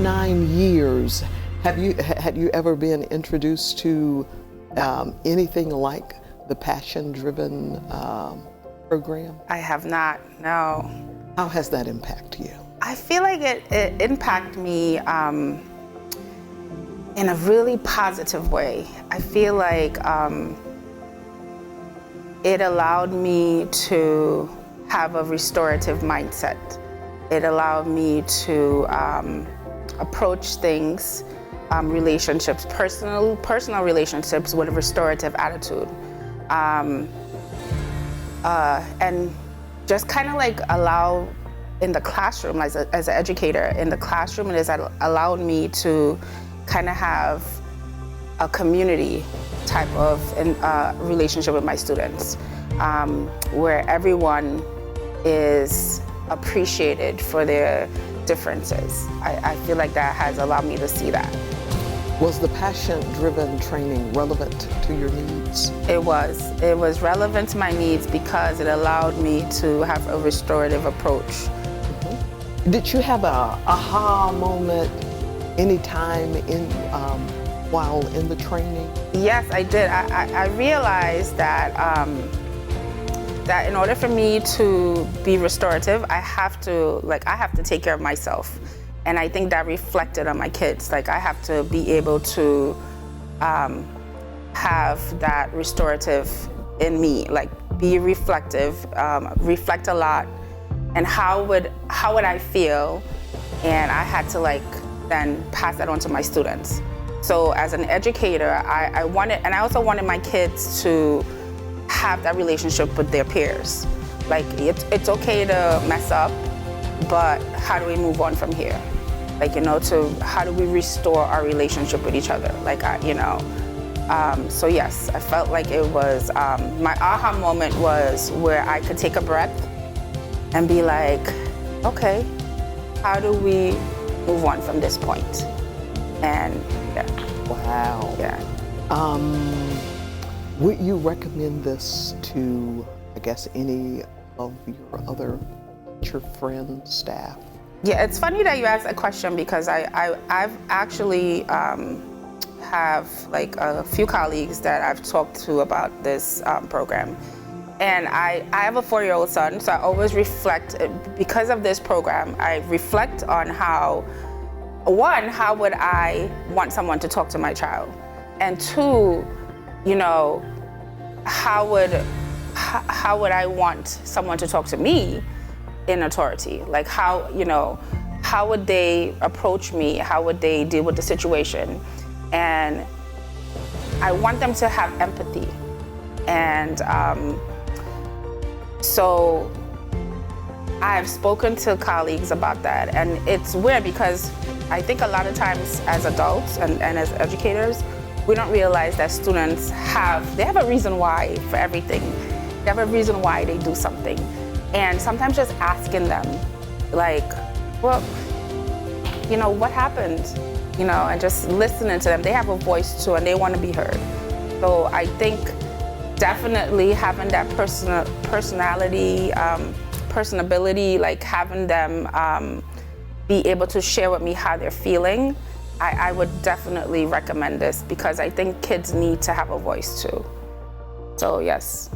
9 years, had you ever been introduced to anything like the Passion-Driven program? I have not, no. How has that impacted you? I feel like it impacted me in a really positive way. I feel like it allowed me to have a restorative mindset. It allowed me to approach things, relationships, personal relationships with a restorative attitude. And just kind of like allow in the classroom, as an educator in the classroom, it has allowed me to kind of have a community type of relationship with my students, where everyone is appreciated for their differences. I feel like that has allowed me to see that. Was the Passion-Driven training relevant to your needs? It was. It was relevant to my needs because it allowed me to have a restorative approach. Mm-hmm. Did you have a aha moment any time while in the training? Yes, I did. I realized that that in order for me to be restorative, I have to take care of myself. And I think that reflected on my kids. Like, I have to be able to have that restorative in me, like be reflective, reflect a lot, and how would I feel? And I had to then pass that on to my students. So as an educator, I wanted, and I also wanted my kids to have that relationship with their peers. Like, it's okay to mess up, but how do we move on from here? To how do we restore our relationship with each other? So yes, I felt like it was, my aha moment was where I could take a breath and be like, okay, how do we move on from this point? And yeah. Wow. Yeah. Would you recommend this to, I guess, any of your other teacher friends, staff? Yeah, it's funny that you asked that question because I've actually have a few colleagues that I've talked to about this program. And I have a 4-year-old son, so I always reflect, because of this program, I reflect on how would I want someone to talk to my child? And two, how would I want someone to talk to me in authority? Like, how would they approach me? How would they deal with the situation? And I want them to have empathy. And so I've spoken to colleagues about that. And it's weird because I think a lot of times as adults and as educators, we don't realize that students have a reason why for everything. They have a reason why they do something. And sometimes just asking them, well, what happened? And just listening to them. They have a voice too, and they want to be heard. So I think definitely having that personality, personability, having them be able to share with me how they're feeling, I would definitely recommend this because I think kids need to have a voice too. So yes.